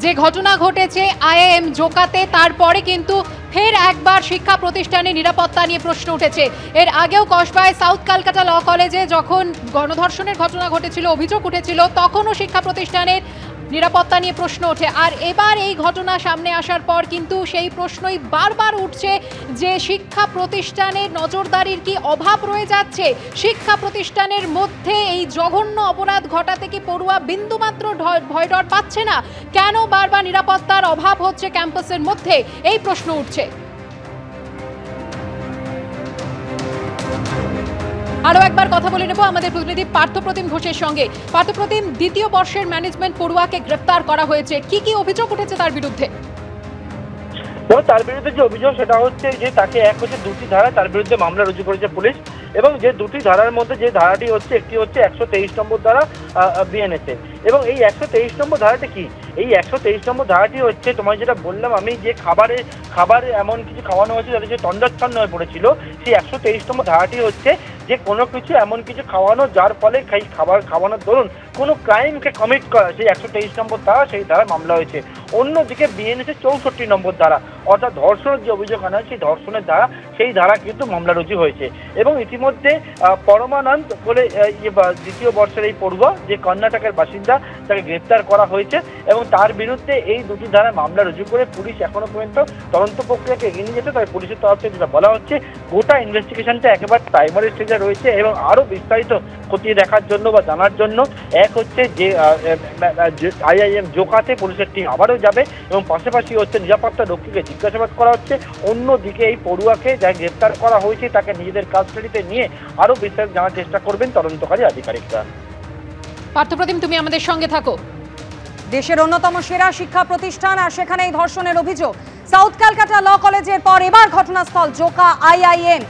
যে ঘটনা ঘটেছে আইআইএম জোকাতে, তারপরে কিন্তু ফের একবার শিক্ষা প্রতিষ্ঠানের নিরাপত্তা নিয়ে প্রশ্ন উঠেছে। এর আগেও কসবায় সাউথ ক্যালকাটা ল কলেজে যখন গণধর্ষণের ঘটনা ঘটেছিল, অভিযোগ উঠেছিল, তখনও শিক্ষা প্রতিষ্ঠানের নিরাপত্তা নিয়ে প্রশ্ন ওঠে। আর এবার এই ঘটনা সামনে আসার পর কিন্তু সেই প্রশ্নই বারবার উঠছে যে শিক্ষা প্রতিষ্ঠানের নজরদারির কি অভাব রয়ে যাচ্ছে? শিক্ষা প্রতিষ্ঠানের মধ্যে এই জঘন্য অপরাধ ঘটাতে কি পড়ুয়া বিন্দুমাত্র ভয় ডর পাচ্ছে না? কেন বারবার নিরাপত্তার অভাব হচ্ছে ক্যাম্পাসের মধ্যে, এই প্রশ্ন উঠছে। আরও একবার কথা বলে নেব আমাদের প্রতিনিধি পার্থপ্রতিম ঘোষের সঙ্গে। পার্থপ্রতিম, দ্বিতীয় বর্ষের ম্যানেজমেন্ট পড়ুয়াকে গ্রেফতার করা হয়েছে, কি কি অভিযোগ উঠেছে তার বিরুদ্ধে? তার বিরুদ্ধে যে অভিযোগ সেটা হচ্ছে যে তাকে এক হচ্ছে দুটি ধারা তার বিরুদ্ধে মামলা রুজু করেছে পুলিশ, এবং যে দুটি ধারার মধ্যে যে ধারাটি হচ্ছে, একটি হচ্ছে 123 নম্বর ধারা বিএনএসএ, এবং এই 123 নম্বর ধারাটি কি? এই 123 নম্বর ধারাটি হচ্ছে তোমায় যেটা বললাম আমি, যে খাবারে এমন কিছু খাওয়ানো হয়েছে যাতে যে তন্দ্রাচ্ছন্ন হয়ে পড়েছিল, সেই 123 নম্বর ধারাটি হচ্ছে যে কোনো কিছু এমন কিছু খাওয়ানো যার ফলে খাবার খাওয়ানোর দরুন কোনো ক্রাইমকে কমিট করা, সেই 123 নম্বর ধারা, সেই ধারা মামলা হয়েছে। অন্যদিকে বিএনএসএ 64 নম্বর ধারা, অর্থাৎ ধর্ষণের যে অভিযোগ আনা হয় সেই ধর্ষণের ধারা, সেই ধারা কিন্তু মামলা রুজু হয়েছে। এবং ইতিমধ্যে পরমানন্দ বলে দ্বিতীয় বর্ষের এই পড়ুয়া, যে কর্ণাটকের বাসিন্দা, তাকে গ্রেপ্তার করা হয়েছে এবং তার বিরুদ্ধে এই দুটি ধারায় মামলা রুজু করে পুলিশ এখনো পর্যন্ত তদন্ত প্রক্রিয়াকে এগিয়ে নিয়ে যেতে। তবে পুলিশের তরফ থেকে যেটা বলা হচ্ছে, গোটা ইনভেস্টিগেশনটা একেবারে প্রাইমারি স্টেজে রয়েছে এবং আরও বিস্তারিত খতিয়ে দেখার জন্য বা জানার জন্য এক হচ্ছে যে আইআইএম জোকাতে পুলিশের টিম আবারও যাবে এবং পাশাপাশি হচ্ছে নিরাপত্তা রক্ষীকে জিজ্ঞাসাবাদ করা হচ্ছে। অন্যদিকে এই পড়ুয়াকে যা গ্রেপ্তার করা হয়েছে তাকে নিজেদের কাস্টাডিতে নিয়ে আরও বিস্তারিত জানার চেষ্টা করবেন তদন্তকারী আধিকারিকরা। পার্থপ্রতিম, তুমি আমাদের সঙ্গে থাকো। দেশের অন্যতম সেরা শিক্ষা প্রতিষ্ঠান আর সেখানে এই ধর্ষণের অভিযোগ। সাউথ ক্যালকাটা ল কলেজের পর এবার ঘটনাস্থল জোকা আইআইএম,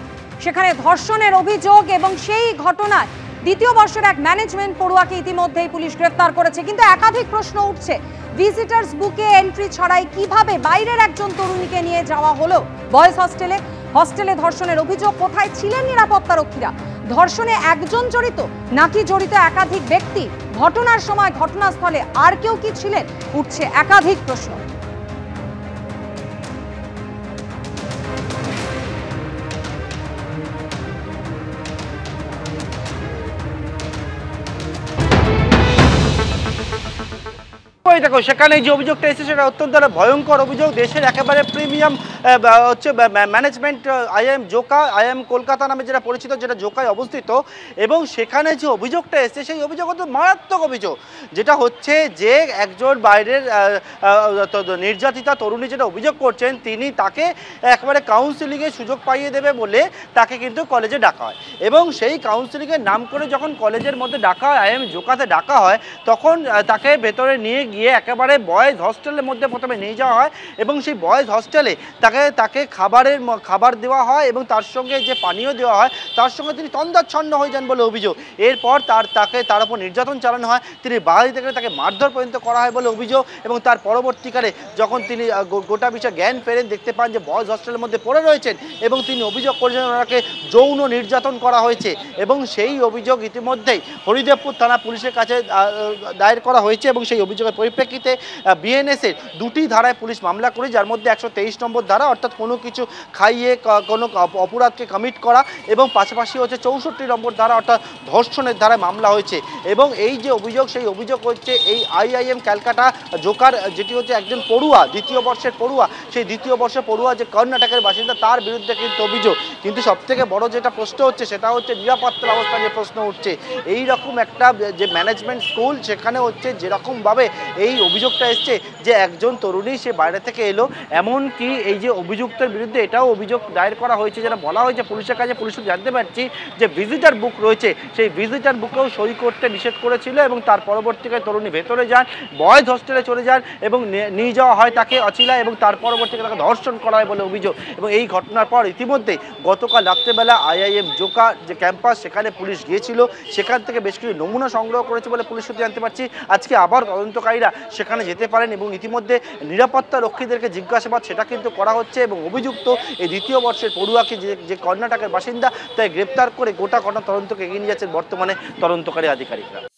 সেখানে ধর্ষণের অভিযোগ এবং সেই ঘটনায় দ্বিতীয় বর্ষের এক ম্যানেজমেন্ট পড়ুয়াকে ইতিমধ্যেই পুলিশ গ্রেফতার করেছে। কিন্তু একাধিক প্রশ্ন উঠছে, ভিজিটার্স বুকে এন্ট্রি ছাড়াই কিভাবে বাইরের একজন তরুণীকে নিয়ে যাওয়া হলো বয়েজ হস্টেলে ধর্ষণের অভিযোগ, কোথায় ছিলেন নিরাপত্তা রক্ষীরা? ধর্ষণে একজন জড়িত নাকি জড়িত একাধিক ব্যক্তি? ঘটনার সময় ঘটনাস্থলে আর কেউ কি ছিলেন? উঠছে একাধিক প্রশ্ন। দেখো, সেখানে যে অভিযোগটা এসেছে সেটা অত্যন্ত ভয়ঙ্কর অভিযোগ। দেশের একেবারে প্রিমিয়াম হচ্ছে management IIM Joka, IIM Kolkata নামে যেটা পরিচিত, যেটা জোকায় অবস্থিত, এবং সেখানে যে অভিযোগটা এসেছে সেই অভিযোগ হচ্ছে মারাত্মক অভিযোগ। যেটা হচ্ছে যে একজন বাইরের নির্যাতিতা তরুণী যেটা অভিযোগ করছেন, তিনি তাকে একেবারে কাউন্সিলিংয়ের সুযোগ পাইয়ে দেবে বলে তাকে কিন্তু কলেজে ডাকা হয়, এবং সেই কাউন্সিলিংয়ের নাম করে যখন কলেজের মধ্যে ডাকা হয়, আইআইএম জোকাতে ডাকা হয়, তখন তাকে ভেতরে নিয়ে গিয়ে একেবারে বয়েজ হস্টেলের মধ্যে প্রথমে নিয়ে যাওয়া হয় এবং সেই বয়েজ হস্টেলে তাকে খাবার দেওয়া হয় এবং তার সঙ্গে যে পানীয় দেওয়া হয় তার সঙ্গে তিনি তন্দ্রাচ্ছন্ন হয়ে যান বলে অভিযোগ। এরপর তার উপর নির্যাতন চালানো হয়, তিনি বাড়ি থেকে তাকে মারধর পর্যন্ত করা হয় বলে অভিযোগ, এবং তার পরবর্তীকালে যখন তিনি গোটা বিষয়ে জ্ঞান ফেরেন, দেখতে পান যে বয়েজ হস্টেলের মধ্যে পড়ে রয়েছেন এবং তিনি অভিযোগ করেছেন ওনাকে যৌন নির্যাতন করা হয়েছে, এবং সেই অভিযোগ ইতিমধ্যেই হরিদেবপুর থানা পুলিশের কাছে দায়ের করা হয়েছে। এবং সেই অভিযোগের পরিপ্রেক্ষিতে বিএনএসের দুটি ধারায় পুলিশ মামলা করে, যার মধ্যে 123 নম্বর ধারা, অর্থাৎ কোনো কিছু খাইয়ে কোনো অপরাধকে কমিট করা, এবং পাশাপাশি হচ্ছে 64 নম্বর ধারা, অর্থাৎ ধর্ষণের ধারায় মামলা হয়েছে। এবং এই যে অভিযোগ, সেই অভিযোগ হচ্ছে এই আইআইএম ক্যালকাটা জোকার, যেটি হচ্ছে একজন পড়ুয়া, দ্বিতীয় বর্ষের পড়ুয়া, সেই দ্বিতীয় বর্ষের পড়ুয়া যে কর্ণাটকের বাসিন্দা, তার বিরুদ্ধে কিন্তু অভিযোগ। কিন্তু সবথেকে বড় যেটা প্রশ্ন হচ্ছে সেটা হচ্ছে নিরাপত্তার অবস্থা যে প্রশ্ন উঠছে। এই রকম একটা যে ম্যানেজমেন্ট স্কুল, সেখানে হচ্ছে যেরকমভাবে এই অভিযোগটা এসছে যে একজন তরুণী সে বাইরে থেকে এলো, এমনকি এই যে অভিযুক্তের বিরুদ্ধে এটাও অভিযোগ দায়ের করা হয়েছে, যেটা বলা হয়েছে পুলিশের কাছে। পুলিশ জানতে পারছি যে ভিজিটার বুক রয়েছে, সেই ভিজিটার বুকেও সই করতে নিষেধ করেছিল, এবং তার পরবর্তীকালে তরুণী ভেতরে যান, বয়েজ হস্টেলে চলে যান এবং নিয়ে যাওয়া হয় তাকে অচিলায়, এবং তার পরবর্তীকালে তাকে ধর্ষণ করা হয় বলে অভিযোগ। এবং এই ঘটনার পর ইতিমধ্যেই গতকাল রাত্রেবেলা আইআইএম জোকা যে ক্যাম্পাস, সেখানে পুলিশ গিয়েছিল, সেখান থেকে বেশ কিছু নমুনা সংগ্রহ করেছে বলে পুলিশ সূত্রে জানতে পারছি। আজকে আবার তদন্তকারীরা সেখানে যেতে পারেন এবং ইতিমধ্যে নিরাপত্তা রক্ষীদেরকে জিজ্ঞাসাবাদ সেটা কিন্তু করা হচ্ছে, এবং অভিযুক্ত এই দ্বিতীয় বর্ষের পড়ুয়াকে যে কর্ণাটকের বাসিন্দা, তাই গ্রেপ্তার করে গোটা ঘটনা তদন্তকে এগিয়ে নিয়ে যাচ্ছেন বর্তমানে তদন্তকারী আধিকারিকরা।